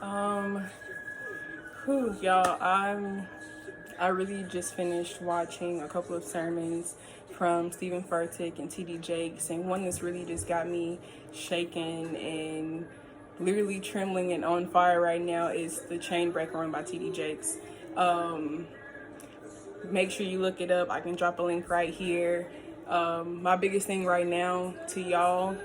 Um, y'all, I really just finished watching a couple of sermons from Stephen Furtick and T.D. Jakes, and one that's really just got me shaking and literally trembling and on fire right now is The Chain Breaker Run by T.D. Jakes. Make sure you look it up. I can drop a link right here. My biggest thing right now to y'all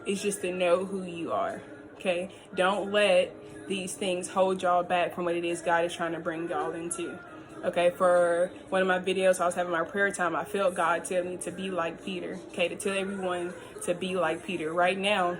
is just to know who you are. Okay, don't let these things hold y'all back from what it is God is trying to bring y'all into. Okay, for one of my videos, I was having my prayer time. I felt God tell me to be like Peter. Okay, to tell everyone to be like Peter. Right now,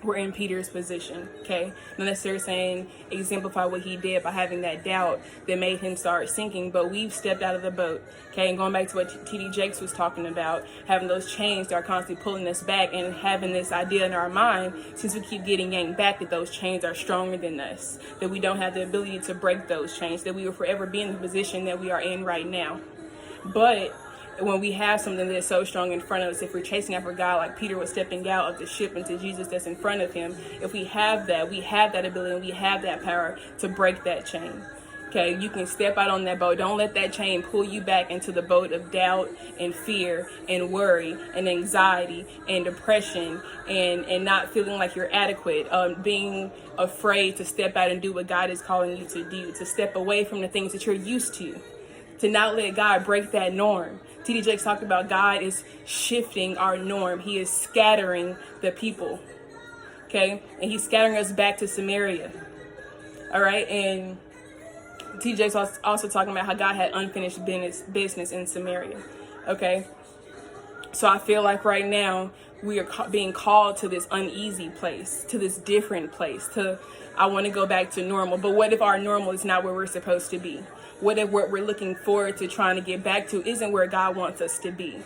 we're in Peter's position, okay? Not necessarily saying exemplify what he did by having that doubt that made him start sinking, but we've stepped out of the boat, okay? And going back to what T.D. Jakes was talking about, having those chains that are constantly pulling us back and having this idea in our mind, since we keep getting yanked back, that those chains are stronger than us, that we don't have the ability to break those chains, that we will forever be in the position that we are in right now. But when we have something that's so strong in front of us, if we're chasing after God, like Peter was stepping out of the ship into Jesus that's in front of him, if we have that ability and we have that power to break that chain. Okay, you can step out on that boat. Don't let that chain pull you back into the boat of doubt and fear and worry and anxiety and depression and not feeling like you're adequate, being afraid to step out and do what God is calling you to do, to step away from the things that you're used to not let God break that norm. T.D. Jakes talked about God is shifting our norm. He is scattering the people, okay? And he's scattering us back to Samaria, all right? And T.D. Jakes was also talking about how God had unfinished business in Samaria, okay? So I feel like right now we are being called to this uneasy place, to this different place, I want to go back to normal. But what if our normal is not where we're supposed to be? What if what we're looking forward to trying to get back to isn't where God wants us to be?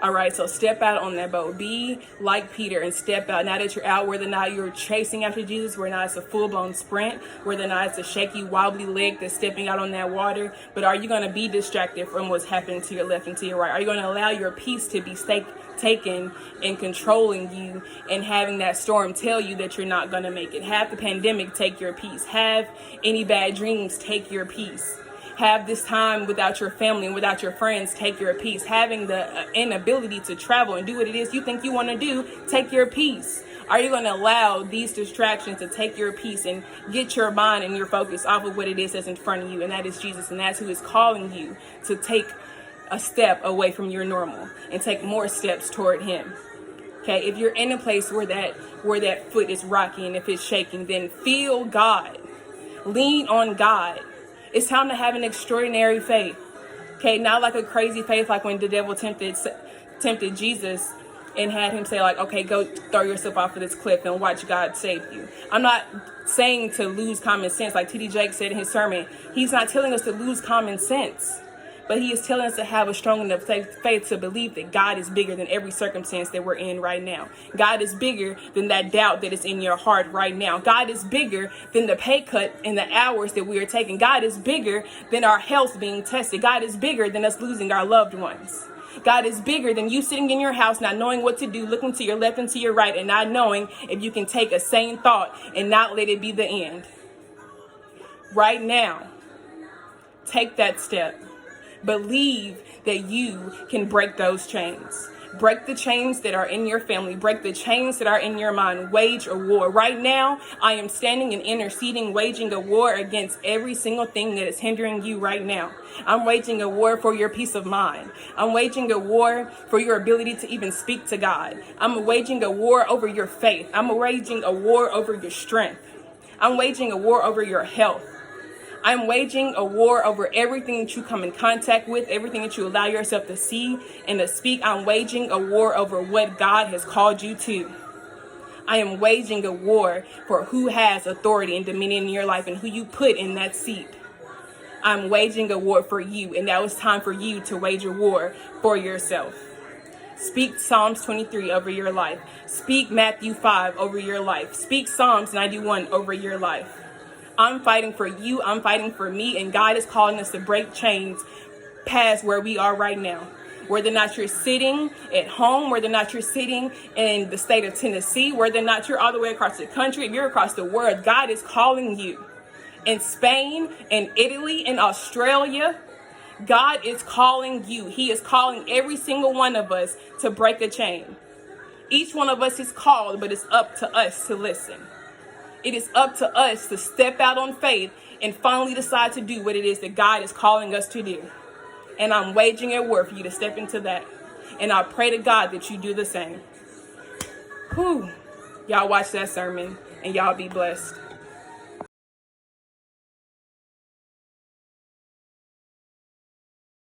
All right, so step out on that boat. Be like Peter and step out. Now that you're out, whether or not you're chasing after Jesus, whether or not it's a full-blown sprint, whether or not it's a shaky, wobbly leg that's stepping out on that water, but are you going to be distracted from what's happening to your left and to your right? Are you going to allow your peace to be taken and controlling you and having that storm tell you that you're not going to make it? Have the pandemic take your peace. Have any bad dreams take your peace. Have this time without your family and without your friends take your peace. Having the inability to travel and do what it is you think you want to do, take your peace. Are you going to allow these distractions to take your peace and get your mind and your focus off of what it is that's in front of you? And that is Jesus. And that's who is calling you to take a step away from your normal and take more steps toward him. Okay, if you're in a place where that foot is rocking and if it's shaking, then feel God. Lean on God. It's time to have an extraordinary faith. Okay, not like a crazy faith like when the devil tempted Jesus and had him say like, okay, go throw yourself off of this cliff and watch God save you. I'm not saying to lose common sense. Like T.D. Jakes said in his sermon, he's not telling us to lose common sense, but he is telling us to have a strong enough faith to believe that God is bigger than every circumstance that we're in right now. God is bigger than that doubt that is in your heart right now. God is bigger than the pay cut and the hours that we are taking. God is bigger than our health being tested. God is bigger than us losing our loved ones. God is bigger than you sitting in your house not knowing what to do, looking to your left and to your right and not knowing if you can take a sane thought and not let it be the end. Right now, take that step. Believe that you can break those chains. Break the chains that are in your family. Break the chains that are in your mind. Wage a war. Right now, I am standing and interceding, waging a war against every single thing that is hindering you right now. I'm waging a war for your peace of mind. I'm waging a war for your ability to even speak to God. I'm waging a war over your faith. I'm waging a war over your strength. I'm waging a war over your health. I'm waging a war over everything that you come in contact with, everything that you allow yourself to see and to speak. I'm waging a war over what God has called you to. I am waging a war for who has authority and dominion in your life and who you put in that seat. I'm waging a war for you, and now it's time for you to wage a war for yourself. Speak Psalms 23 over your life. Speak Matthew 5 over your life. Speak Psalms 91 over your life. I'm fighting for you. I'm fighting for me. And God is calling us to break chains past where we are right now. Whether or not you're sitting at home, whether or not you're sitting in the state of Tennessee, whether or not you're all the way across the country, if you're across the world, God is calling you. In Spain, in Italy, in Australia, God is calling you. He is calling every single one of us to break a chain. Each one of us is called, but it's up to us to listen. It is up to us to step out on faith and finally decide to do what it is that God is calling us to do. And I'm waging a war for you to step into that. And I pray to God that you do the same. Whew. Y'all watch that sermon and y'all be blessed.